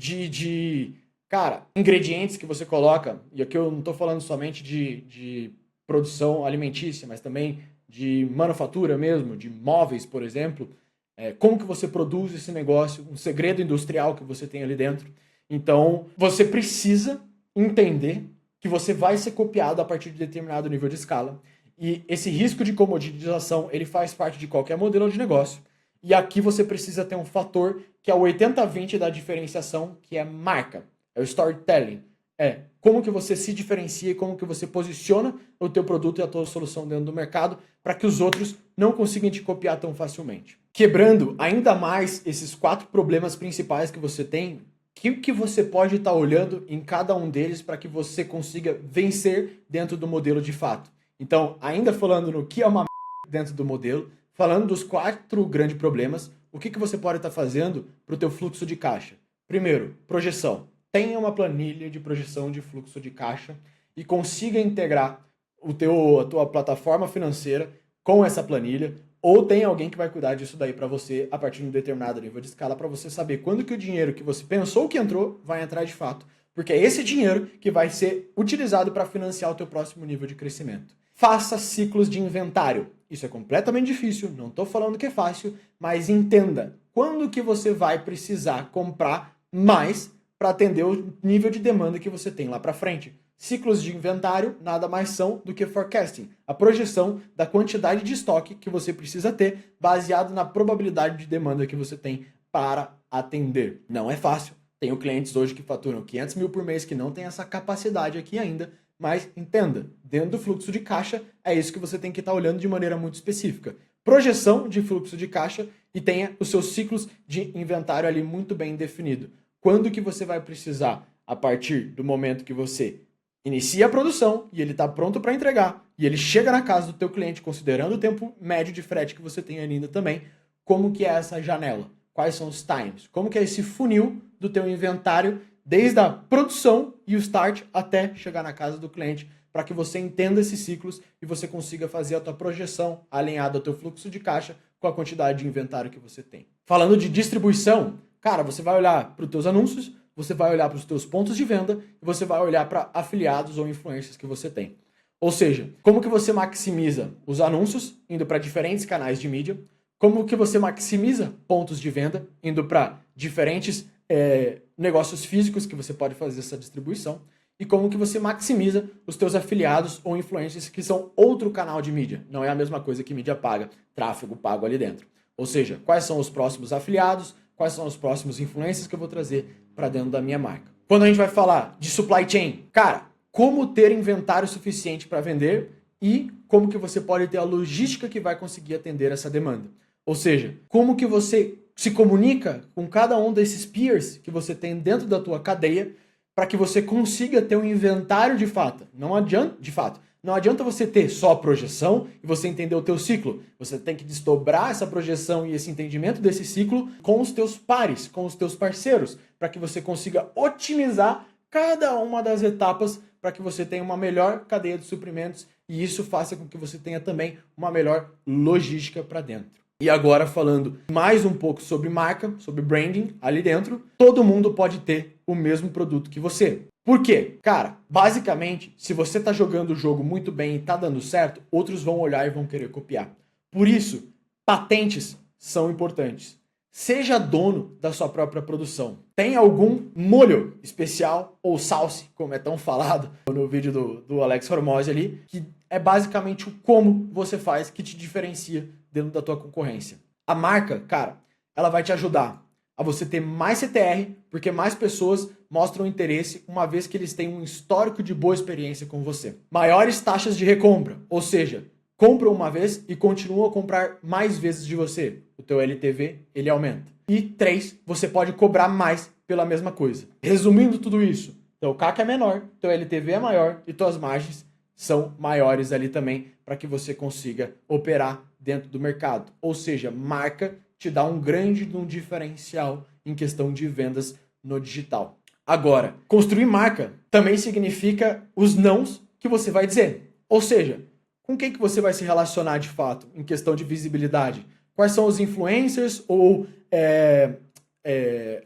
cara, ingredientes que você coloca, e aqui eu não estou falando somente de produção alimentícia, mas também de manufatura mesmo, de móveis, por exemplo, como que você produz esse negócio, um segredo industrial que você tem ali dentro. Então, você precisa entender que você vai ser copiado a partir de determinado nível de escala. E esse risco de comoditização, ele faz parte de qualquer modelo de negócio. E aqui você precisa ter um fator que é o 80-20 da diferenciação, que é marca, é o storytelling. É como que você se diferencia e como que você posiciona o teu produto e a tua solução dentro do mercado para que os outros não consigam te copiar tão facilmente. Quebrando ainda mais esses 4 problemas principais que você tem, o que você pode estar olhando em cada um deles para que você consiga vencer dentro do modelo de fato. Então, ainda falando no que é uma dentro do modelo, falando dos 4 grandes problemas, o que você pode estar fazendo para o teu fluxo de caixa? Primeiro, projeção. Tenha uma planilha de projeção de fluxo de caixa e consiga integrar a tua plataforma financeira com essa planilha, ou tem alguém que vai cuidar disso daí para você a partir de um determinado nível de escala para você saber quando que o dinheiro que você pensou que entrou vai entrar de fato, porque é esse dinheiro que vai ser utilizado para financiar o teu próximo nível de crescimento. Faça ciclos de inventário. Isso é completamente difícil, não estou falando que é fácil, mas entenda quando que você vai precisar comprar mais para atender o nível de demanda que você tem lá para frente. Ciclos de inventário nada mais são do que forecasting, a projeção da quantidade de estoque que você precisa ter baseado na probabilidade de demanda que você tem para atender. Não é fácil. Tenho clientes hoje que faturam 500 mil por mês que não tem essa capacidade aqui ainda, mas entenda, dentro do fluxo de caixa é isso que você tem que estar olhando de maneira muito específica. Projeção de fluxo de caixa e tenha os seus ciclos de inventário ali muito bem definido. Quando que você vai precisar, a partir do momento que você inicia a produção e ele está pronto para entregar, e ele chega na casa do teu cliente, considerando o tempo médio de frete que você tem ainda também, como que é essa janela? Quais são os times? Como que é esse funil do teu inventário, desde a produção e o start até chegar na casa do cliente, para que você entenda esses ciclos e você consiga fazer a tua projeção alinhada ao teu fluxo de caixa com a quantidade de inventário que você tem. Falando de distribuição, cara, você vai olhar para os teus anúncios, você vai olhar para os teus pontos de venda e você vai olhar para afiliados ou influencers que você tem. Ou seja, como que você maximiza os anúncios indo para diferentes canais de mídia, como que você maximiza pontos de venda indo para diferentes negócios físicos que você pode fazer essa distribuição e como que você maximiza os teus afiliados ou influencers que são outro canal de mídia. Não é a mesma coisa que mídia paga, tráfego pago ali dentro. Ou seja, quais são os próximos afiliados, quais são os próximos influencers que eu vou trazer para dentro da minha marca. Quando a gente vai falar de supply chain, cara, como ter inventário suficiente para vender e como que você pode ter a logística que vai conseguir atender essa demanda. Ou seja, como que você se comunica com cada um desses peers que você tem dentro da tua cadeia para que você consiga ter um inventário de fato. Não adianta você ter só a projeção e você entender o teu ciclo. Você tem que desdobrar essa projeção e esse entendimento desse ciclo com os teus pares, com os teus parceiros, para que você consiga otimizar cada uma das etapas para que você tenha uma melhor cadeia de suprimentos e isso faça com que você tenha também uma melhor logística para dentro. E agora falando mais um pouco sobre marca, sobre branding ali dentro, todo mundo pode ter o mesmo produto que você. Por quê? Cara, basicamente, se você tá jogando o jogo muito bem e tá dando certo, outros vão olhar e vão querer copiar. Por isso, patentes são importantes. Seja dono da sua própria produção. Tem algum molho especial ou sauce, como é tão falado no vídeo do Alex Hormozzi ali, que é basicamente o como você faz que te diferencia dentro da tua concorrência. A marca, cara, ela vai te ajudar a você ter mais CTR, porque mais pessoas mostram interesse uma vez que eles têm um histórico de boa experiência com você. Maiores taxas de recompra, ou seja, compram uma vez e continuam a comprar mais vezes de você. O teu LTV, ele aumenta. E 3, você pode cobrar mais pela mesma coisa. Resumindo tudo isso, teu CAC é menor, teu LTV é maior e tuas margens são maiores ali também para que você consiga operar dentro do mercado. Ou seja, marca te dá um grande diferencial em questão de vendas no digital. Agora, construir marca também significa os nãos que você vai dizer. Ou seja, com quem que você vai se relacionar de fato em questão de visibilidade? Quais são os influencers ou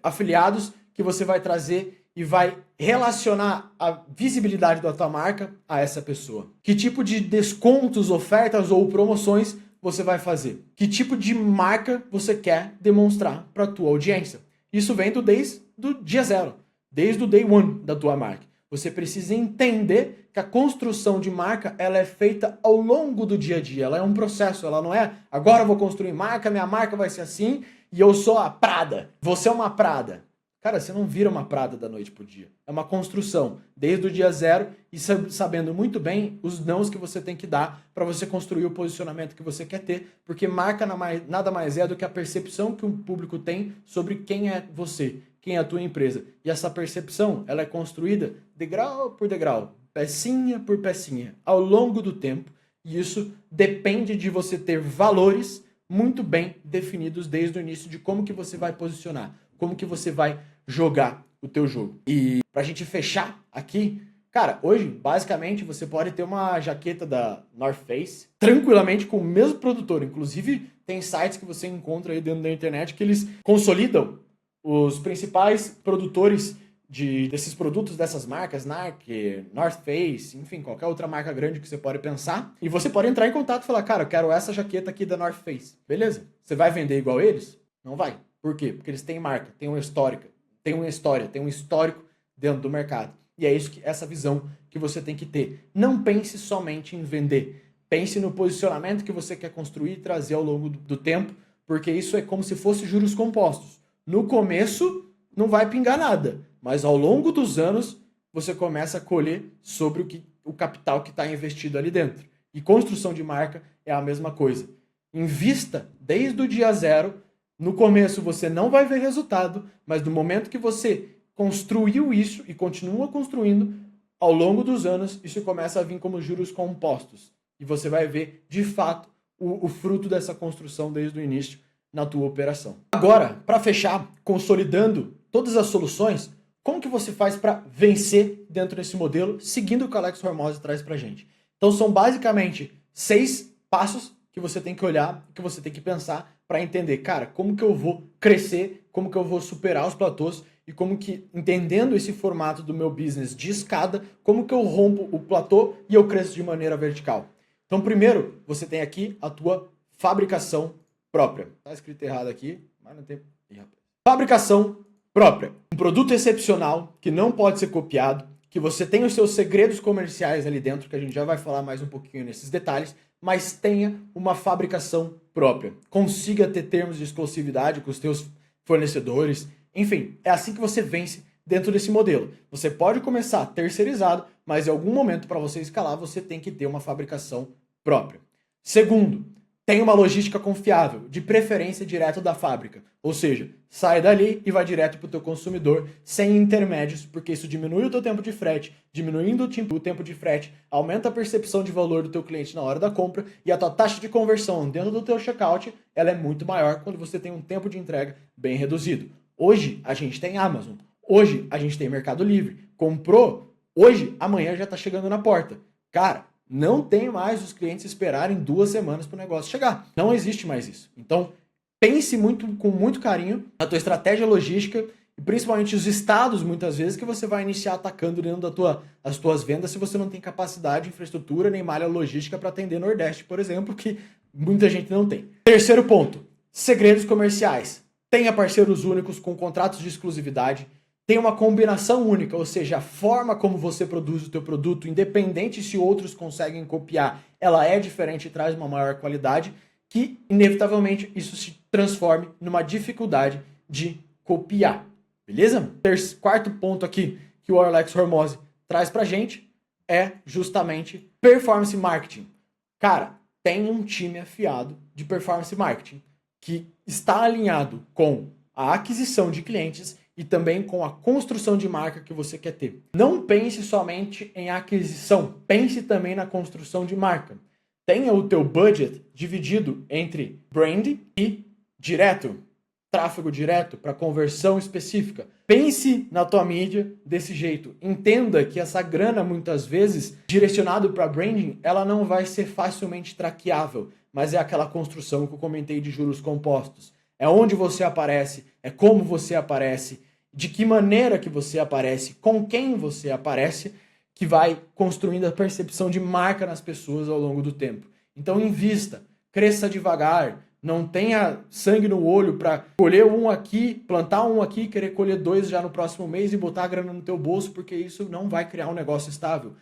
afiliados que você vai trazer e vai relacionar a visibilidade da tua marca a essa pessoa? Que tipo de descontos, ofertas ou promoções você vai fazer? Que tipo de marca você quer demonstrar para a tua audiência? Isso vem desde o dia zero, desde o day one da tua marca. Você precisa entender que a construção de marca ela é feita ao longo do dia a dia. Ela é um processo, ela não é agora eu vou construir marca, minha marca vai ser assim e eu sou a Prada. Você é uma Prada. Cara, você não vira uma Prada da noite pro dia. É uma construção, desde o dia zero e sabendo muito bem os nãos que você tem que dar para você construir o posicionamento que você quer ter, porque marca nada mais é do que a percepção que o público tem sobre quem é você, quem é a tua empresa. E essa percepção, ela é construída degrau por degrau, pecinha por pecinha, ao longo do tempo. E isso depende de você ter valores muito bem definidos desde o início de como que você vai posicionar, como que você vai jogar o teu jogo. E pra gente fechar aqui, cara, hoje, basicamente, você pode ter uma jaqueta da North Face tranquilamente com o mesmo produtor. Inclusive, tem sites que você encontra aí dentro da internet que eles consolidam os principais produtores desses produtos, dessas marcas, Nike, North Face, enfim, qualquer outra marca grande que você pode pensar. E você pode entrar em contato e falar, cara, eu quero essa jaqueta aqui da North Face. Beleza? Você vai vender igual eles? Não vai. Por quê? Porque eles têm marca, têm uma histórica, têm uma história, têm um histórico dentro do mercado. E é isso essa visão que você tem que ter. Não pense somente em vender. Pense no posicionamento que você quer construir e trazer ao longo do tempo, porque isso é como se fosse juros compostos. No começo, não vai pingar nada, mas ao longo dos anos, você começa a colher sobre o capital que está investido ali dentro. E construção de marca é a mesma coisa. Invista desde o dia zero. No começo você não vai ver resultado, mas no momento que você construiu isso e continua construindo, ao longo dos anos, isso começa a vir como juros compostos. E você vai ver, de fato, o fruto dessa construção desde o início na tua operação. Agora, para fechar, consolidando todas as soluções, como que você faz para vencer dentro desse modelo, seguindo o que o Alex Hormozzi traz para a gente? Então, são basicamente 6 passos que você tem que olhar, que você tem que pensar para entender, cara, como que eu vou crescer, como que eu vou superar os platôs e como que, entendendo esse formato do meu business de escada, como que eu rompo o platô e eu cresço de maneira vertical. Então, primeiro, você tem aqui a tua fabricação própria. Tá escrito errado aqui, mas não tem... Ih, rapaz. Fabricação própria. Um produto excepcional que não pode ser copiado, que você tem os seus segredos comerciais ali dentro, que a gente já vai falar mais um pouquinho nesses detalhes, mas tenha uma fabricação própria. Consiga ter termos de exclusividade com os teus fornecedores. Enfim, é assim que você vence dentro desse modelo. Você pode começar terceirizado, mas em algum momento para você escalar, você tem que ter uma fabricação própria. Segundo, tem uma logística confiável, de preferência direto da fábrica. Ou seja, sai dali e vai direto para o teu consumidor, sem intermédios, porque isso diminui o teu tempo de frete. Diminuindo o tempo de frete, aumenta a percepção de valor do teu cliente na hora da compra e a tua taxa de conversão dentro do teu checkout, ela é muito maior quando você tem um tempo de entrega bem reduzido. Hoje, a gente tem Amazon. Hoje, a gente tem Mercado Livre. Comprou, hoje, amanhã já está chegando na porta. Cara, não tem mais os clientes esperarem 2 semanas para o negócio chegar. Não existe mais isso. Então, pense com muito carinho na tua estratégia logística e principalmente os estados, muitas vezes, que você vai iniciar atacando dentro das tuas vendas se você não tem capacidade, infraestrutura, nem malha logística para atender Nordeste, por exemplo, que muita gente não tem. Terceiro ponto, segredos comerciais. Tenha parceiros únicos com contratos de exclusividade. Tem uma combinação única, ou seja, a forma como você produz o teu produto, independente se outros conseguem copiar, ela é diferente e traz uma maior qualidade, que inevitavelmente isso se transforme numa dificuldade de copiar, beleza? Quarto ponto aqui que o Alex Hormozzi traz pra gente é justamente performance marketing. Cara, tem um time afiado de performance marketing que está alinhado com a aquisição de clientes e também com a construção de marca que você quer ter. Não pense somente em aquisição, pense também na construção de marca. Tenha o teu budget dividido entre brand e direto, tráfego direto para conversão específica. Pense na tua mídia desse jeito. Entenda que essa grana, muitas vezes, direcionado para branding, ela não vai ser facilmente traqueável, mas é aquela construção que eu comentei de juros compostos. É onde você aparece, é como você aparece, de que maneira que você aparece, com quem você aparece, que vai construindo a percepção de marca nas pessoas ao longo do tempo. Então invista, cresça devagar, não tenha sangue no olho para colher um aqui, plantar um aqui, querer colher 2 já no próximo mês e botar a grana no teu bolso, porque isso não vai criar um negócio estável.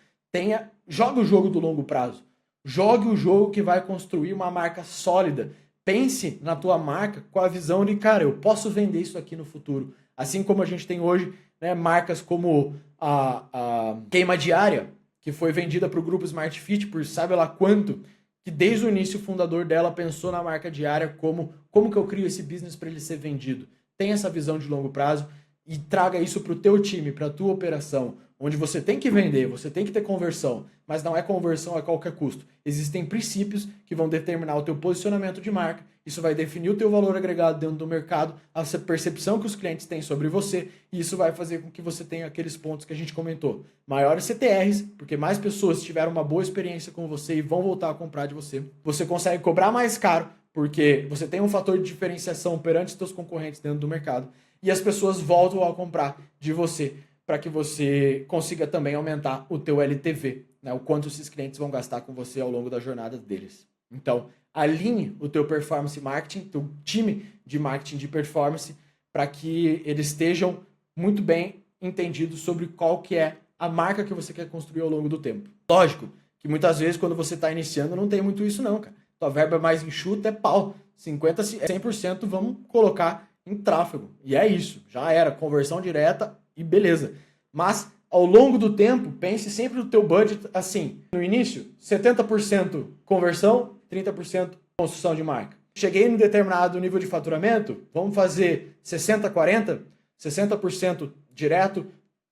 Jogue o jogo do longo prazo. Jogue o jogo que vai construir uma marca sólida. Pense na tua marca com a visão de, cara, eu posso vender isso aqui no futuro. Assim como a gente tem hoje, né, marcas como a Queima Diária, que foi vendida para o grupo Smart Fit por sabe lá quanto, que desde o início o fundador dela pensou na marca diária como que eu crio esse business para ele ser vendido. Tenha essa visão de longo prazo e traga isso para o teu time, para a tua operação, onde você tem que vender, você tem que ter conversão, mas não é conversão a qualquer custo. Existem princípios que vão determinar o teu posicionamento de marca, isso vai definir o teu valor agregado dentro do mercado, a percepção que os clientes têm sobre você, e isso vai fazer com que você tenha aqueles pontos que a gente comentou. Maiores CTRs, porque mais pessoas tiveram uma boa experiência com você e vão voltar a comprar de você. Você consegue cobrar mais caro, porque você tem um fator de diferenciação perante os seus concorrentes dentro do mercado, e as pessoas voltam a comprar de você, para que você consiga também aumentar o teu LTV, né? O quanto esses clientes vão gastar com você ao longo da jornada deles. Então, alinhe o teu performance marketing, teu time de marketing de performance, para que eles estejam muito bem entendidos sobre qual que é a marca que você quer construir ao longo do tempo. Lógico que muitas vezes quando você está iniciando não tem muito isso não, cara. Tua verba mais enxuta é pau. 50%, 100% vamos colocar em tráfego. E é isso, já era, conversão direta e beleza. Mas ao longo do tempo, pense sempre no teu budget assim. No início, 70% conversão, 30% construção de marca. Cheguei em um determinado nível de faturamento, vamos fazer 60-40, 60% direto,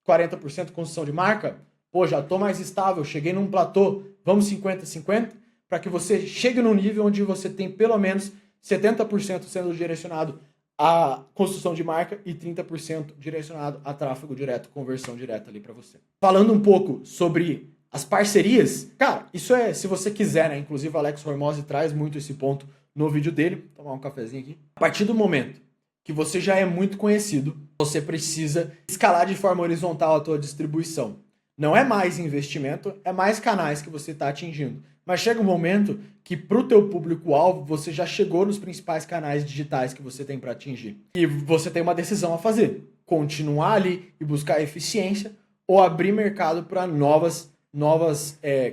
40% construção de marca. Pô, já estou mais estável, cheguei num platô, vamos 50-50, para que você chegue num nível onde você tem pelo menos 70% sendo direcionado a construção de marca e 30% direcionado a tráfego direto, conversão direta ali para você. Falando um pouco sobre as parcerias, cara, isso é, se você quiser, né? Inclusive o Alex Hormozzi traz muito esse ponto no vídeo dele. Vou tomar um cafezinho aqui. A partir do momento que você já é muito conhecido, você precisa escalar de forma horizontal a tua distribuição. Não é mais investimento, é mais canais que você está atingindo. Mas chega um momento que para o teu público-alvo, você já chegou nos principais canais digitais que você tem para atingir. E você tem uma decisão a fazer. Continuar ali e buscar eficiência ou abrir mercado para novas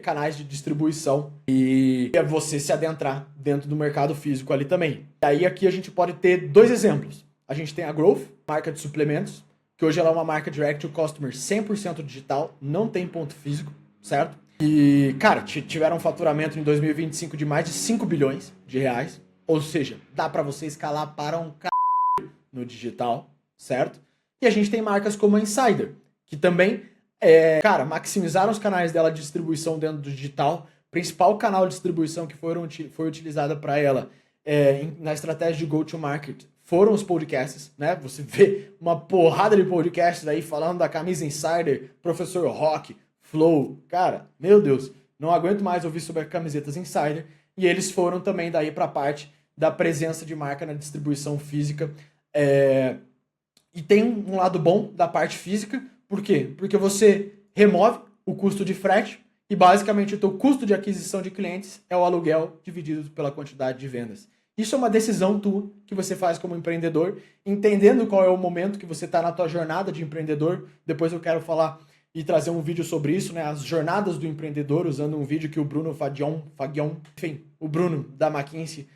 canais de distribuição e você se adentrar dentro do mercado físico ali também. E aí aqui a gente pode ter 2 exemplos. A gente tem a Growth, marca de suplementos, que hoje ela é uma marca direct to customer 100% digital, não tem ponto físico, certo? E, cara, tiveram um faturamento em 2025 de mais de 5 bilhões de reais. Ou seja, dá para você escalar para um no digital, certo? E a gente tem marcas como a Insider, que também, maximizaram os canais dela de distribuição dentro do digital. O principal canal de distribuição que foi utilizada para ela na estratégia de go-to-market foram os podcasts, né? Você vê uma porrada de podcasts aí falando da camisa Insider, Professor Rock, Flow, cara, meu Deus, não aguento mais ouvir sobre camisetas Insider. E eles foram também daí para a parte da presença de marca na distribuição física. E tem um lado bom da parte física, por quê? Porque você remove o custo de frete e basicamente o teu custo de aquisição de clientes é o aluguel dividido pela quantidade de vendas. Isso é uma decisão tua que você faz como empreendedor, entendendo qual é o momento que você está na tua jornada de empreendedor. Depois eu quero falar e trazer um vídeo sobre isso, né? As jornadas do empreendedor, usando um vídeo que o Bruno Fagion, enfim, o Bruno da McKinsey,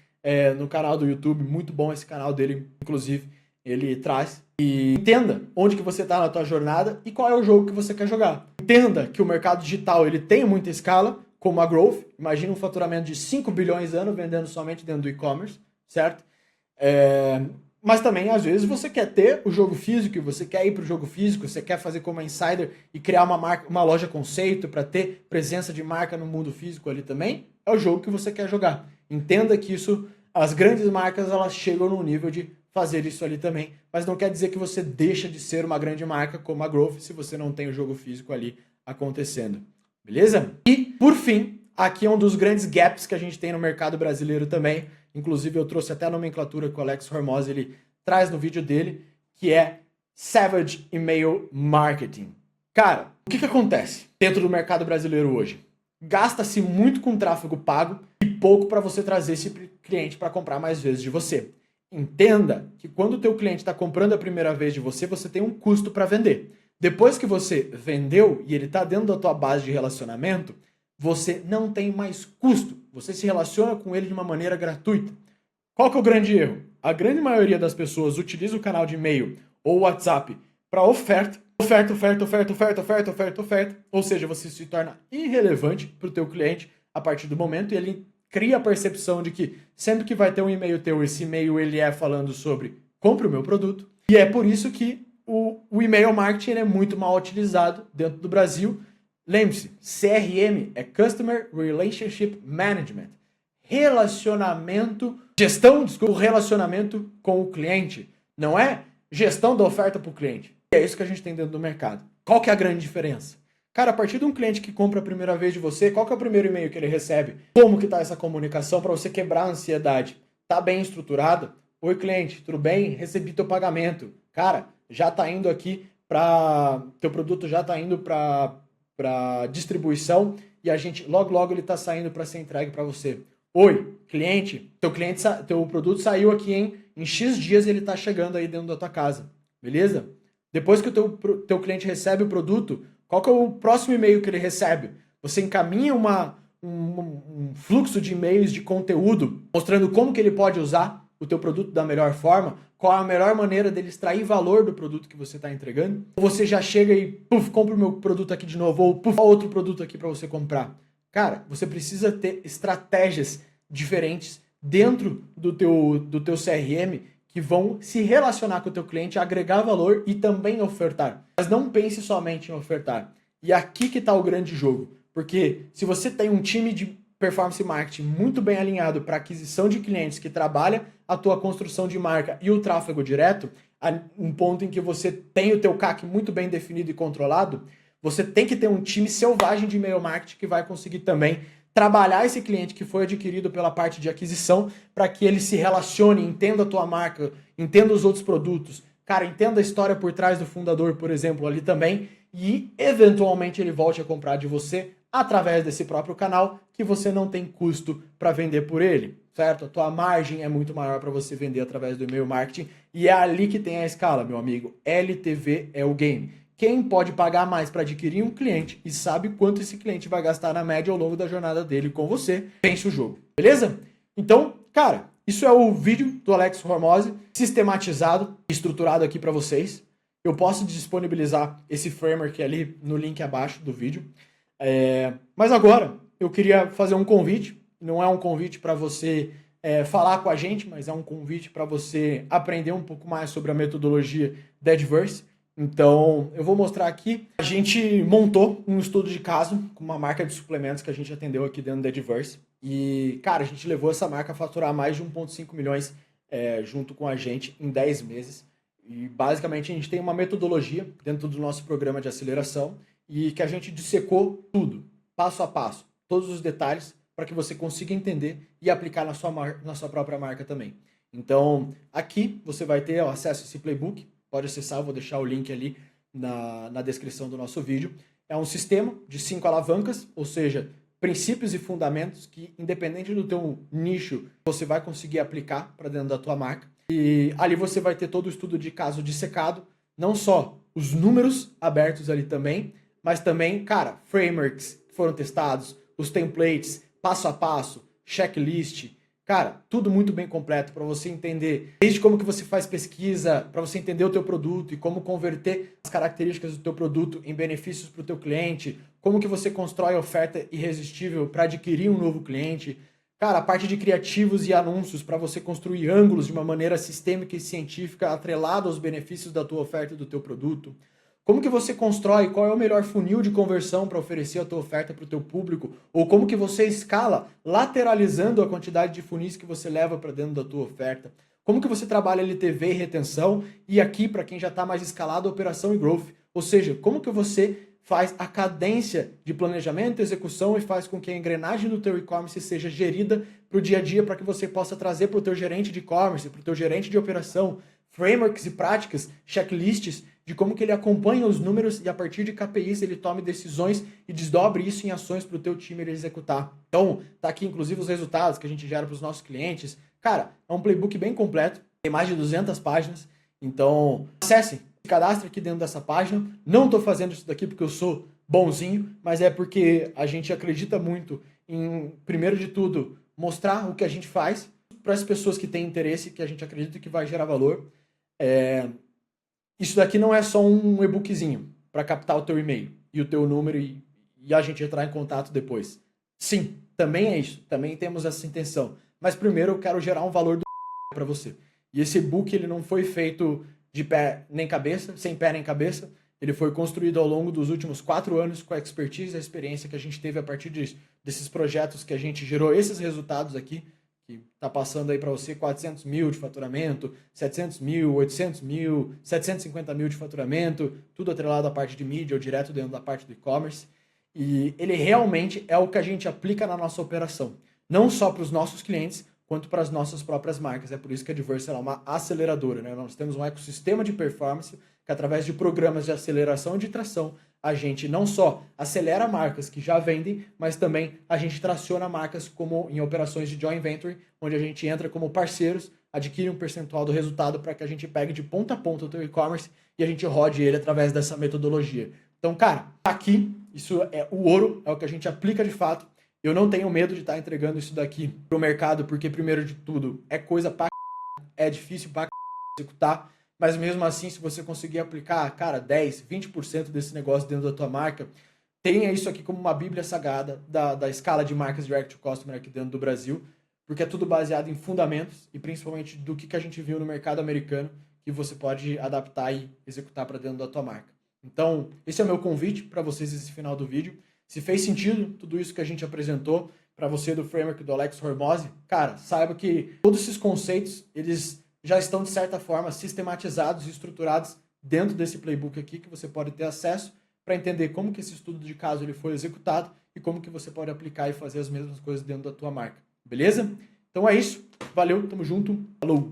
no canal do YouTube, muito bom esse canal dele, inclusive, ele traz. E entenda onde que você está na tua jornada e qual é o jogo que você quer jogar. Entenda que o mercado digital ele tem muita escala, como a Growth. Imagina um faturamento de 5 bilhões ano vendendo somente dentro do e-commerce, certo? Mas também, às vezes, você quer ter o jogo físico, você quer ir para o jogo físico, você quer fazer como a Insider e criar uma loja conceito para ter presença de marca no mundo físico ali também. É o jogo que você quer jogar. Entenda que isso As grandes marcas, elas chegam no nível de fazer isso ali também, mas não quer dizer que você deixa de ser uma grande marca como a Growth se você não tem o jogo físico ali acontecendo, beleza? E, por fim, aqui é um dos grandes gaps que a gente tem no mercado brasileiro também, inclusive eu trouxe até a nomenclatura que o Alex Hormozzi ele traz no vídeo dele, que é Savage Email Marketing. Cara, o que acontece dentro do mercado brasileiro hoje? Gasta-se muito com tráfego pago e pouco para você trazer esse cliente para comprar mais vezes de você. Entenda que quando o teu cliente está comprando a primeira vez de você, você tem um custo para vender. Depois que você vendeu e ele está dentro da tua base de relacionamento, você não tem mais custo. Você se relaciona com ele de uma maneira gratuita. Qual que é o grande erro? A grande maioria das pessoas utiliza o canal de e-mail ou WhatsApp para oferta, ou seja, você se torna irrelevante para o teu cliente a partir do momento e ele cria a percepção de que sempre que vai ter um e-mail teu, esse e-mail ele é falando sobre compre o meu produto. E é por isso que o e-mail marketing é muito mal utilizado dentro do Brasil. Lembre-se, CRM é Customer Relationship Management. Gestão do relacionamento com o cliente. Não é gestão da oferta para o cliente. E é isso que a gente tem dentro do mercado. Qual que é a grande diferença? Cara, a partir de um cliente que compra a primeira vez de você, qual que é o primeiro e-mail que ele recebe? Como que tá essa comunicação para você quebrar a ansiedade? Tá bem estruturado? Oi, cliente, tudo bem? Recebi teu pagamento. Cara, já tá indo aqui para teu produto já tá indo para distribuição e a gente logo ele tá saindo para ser entregue para você. Oi, cliente, teu produto saiu aqui em X dias e ele tá chegando aí dentro da tua casa. Beleza? Depois que o teu cliente recebe o produto, qual que é o próximo e-mail que ele recebe? Você encaminha um fluxo de e-mails de conteúdo mostrando como que ele pode usar o teu produto da melhor forma, qual é a melhor maneira dele extrair valor do produto que você está entregando. Ou você já chega e, compra o meu produto aqui de novo, ou outro produto aqui para você comprar. Cara, você precisa ter estratégias diferentes dentro do teu CRM que vão se relacionar com o teu cliente, agregar valor e também ofertar. Mas não pense somente em ofertar. E aqui que está o grande jogo. Porque se você tem um time de performance marketing muito bem alinhado para aquisição de clientes que trabalha a tua construção de marca e o tráfego direto, um ponto em que você tem o teu CAC muito bem definido e controlado, você tem que ter um time selvagem de e-mail marketing que vai conseguir também trabalhar esse cliente que foi adquirido pela parte de aquisição para que ele se relacione, entenda a tua marca, entenda os outros produtos, cara, entenda a história por trás do fundador, por exemplo, ali também, e eventualmente ele volte a comprar de você através desse próprio canal que você não tem custo para vender por ele, certo? A tua margem é muito maior para você vender através do e-mail marketing e é ali que tem a escala, meu amigo. LTV é o game. Quem pode pagar mais para adquirir um cliente e sabe quanto esse cliente vai gastar na média ao longo da jornada dele com você, vence o jogo, beleza? Então, cara, isso é o vídeo do Alex Hormozzi, sistematizado, estruturado aqui para vocês. Eu posso disponibilizar esse framework ali no link abaixo do vídeo. Mas agora, eu queria fazer um convite. Não é um convite para você falar com a gente, mas é um convite para você aprender um pouco mais sobre a metodologia Dediverse. Então, eu vou mostrar aqui. A gente montou um estudo de caso com uma marca de suplementos que a gente atendeu aqui dentro do Dediverse. E, cara, a gente levou essa marca a faturar mais de 1,5 milhões junto com a gente em 10 meses. E, basicamente, a gente tem uma metodologia dentro do nosso programa de aceleração e que a gente dissecou tudo, passo a passo, todos os detalhes, para que você consiga entender e aplicar na sua própria marca também. Então, aqui você vai ter acesso a esse playbook. Pode acessar, eu vou deixar o link ali na descrição do nosso vídeo. É um sistema de 5 alavancas, ou seja, princípios e fundamentos que, independente do teu nicho, você vai conseguir aplicar para dentro da tua marca. E ali você vai ter todo o estudo de caso dissecado, não só os números abertos ali também, mas também, cara, frameworks que foram testados, os templates, passo a passo, checklist. Cara, tudo muito bem completo para você entender desde como que você faz pesquisa, para você entender o teu produto e como converter as características do teu produto em benefícios para o teu cliente, como que você constrói oferta irresistível para adquirir um novo cliente. Cara, a parte de criativos e anúncios para você construir ângulos de uma maneira sistêmica e científica atrelada aos benefícios da tua oferta e do teu produto. como que você constrói, qual é o melhor funil de conversão para oferecer a tua oferta para o teu público, ou como que você escala lateralizando a quantidade de funis que você leva para dentro da tua oferta. Como que você trabalha LTV e retenção, e aqui para quem já está mais escalado, operação e growth, ou seja, como que você faz a cadência de planejamento, execução e faz com que a engrenagem do teu e-commerce seja gerida para o dia a dia, para que você possa trazer para o teu gerente de e-commerce, para o teu gerente de operação, frameworks e práticas, checklists de como que ele acompanha os números e a partir de KPIs ele tome decisões e desdobre isso em ações para o teu time ele executar. Então, tá aqui inclusive os resultados que a gente gera para os nossos clientes. Cara, é um playbook bem completo, tem mais de 200 páginas, então acesse, se cadastre aqui dentro dessa página. Não estou fazendo isso daqui porque eu sou bonzinho, mas é porque a gente acredita muito em, primeiro de tudo, mostrar o que a gente faz para as pessoas que têm interesse, que a gente acredita que vai gerar valor. Isso daqui não é só um e-bookzinho para captar o teu e-mail e o teu número e a gente entrar em contato depois. Sim, também é isso. Também temos essa intenção. Mas primeiro eu quero gerar um valor do para você. E esse e-book ele não foi feito de pé nem cabeça, sem pé nem cabeça. Ele foi construído ao longo dos últimos 4 anos com a expertise e a experiência que a gente teve a partir desses projetos que a gente gerou esses resultados aqui, que está passando aí para você 400 mil de faturamento, 700 mil, 800 mil, 750 mil de faturamento, tudo atrelado à parte de mídia ou direto dentro da parte do e-commerce. E ele realmente é o que a gente aplica na nossa operação, não só para os nossos clientes, quanto para as nossas próprias marcas. É por isso que a Diverse é uma aceleradora, né? Nós temos um ecossistema de performance que, através de programas de aceleração e de tração, a gente não só acelera marcas que já vendem, mas também a gente traciona marcas como em operações de joint venture, onde a gente entra como parceiros, adquire um percentual do resultado para que a gente pegue de ponta a ponta o teu e-commerce e a gente rode ele através dessa metodologia. Então, cara, aqui, isso é o ouro, é o que a gente aplica de fato. Eu não tenho medo de estar entregando isso daqui pro mercado, porque primeiro de tudo, é coisa pra é difícil pra executar, mas mesmo assim, se você conseguir aplicar, cara, 10, 20% desse negócio dentro da tua marca, tenha isso aqui como uma bíblia sagrada da escala de marcas direct to customer aqui dentro do Brasil, porque é tudo baseado em fundamentos e principalmente do que a gente viu no mercado americano, que você pode adaptar e executar para dentro da tua marca. Então, esse é o meu convite para vocês nesse final do vídeo. Se fez sentido tudo isso que a gente apresentou para você do framework do Alex Hormozzi, cara, saiba que todos esses conceitos, eles já estão de certa forma sistematizados e estruturados dentro desse playbook aqui que você pode ter acesso para entender como que esse estudo de caso ele foi executado e como que você pode aplicar e fazer as mesmas coisas dentro da tua marca. Beleza? Então é isso. Valeu, tamo junto. Falou!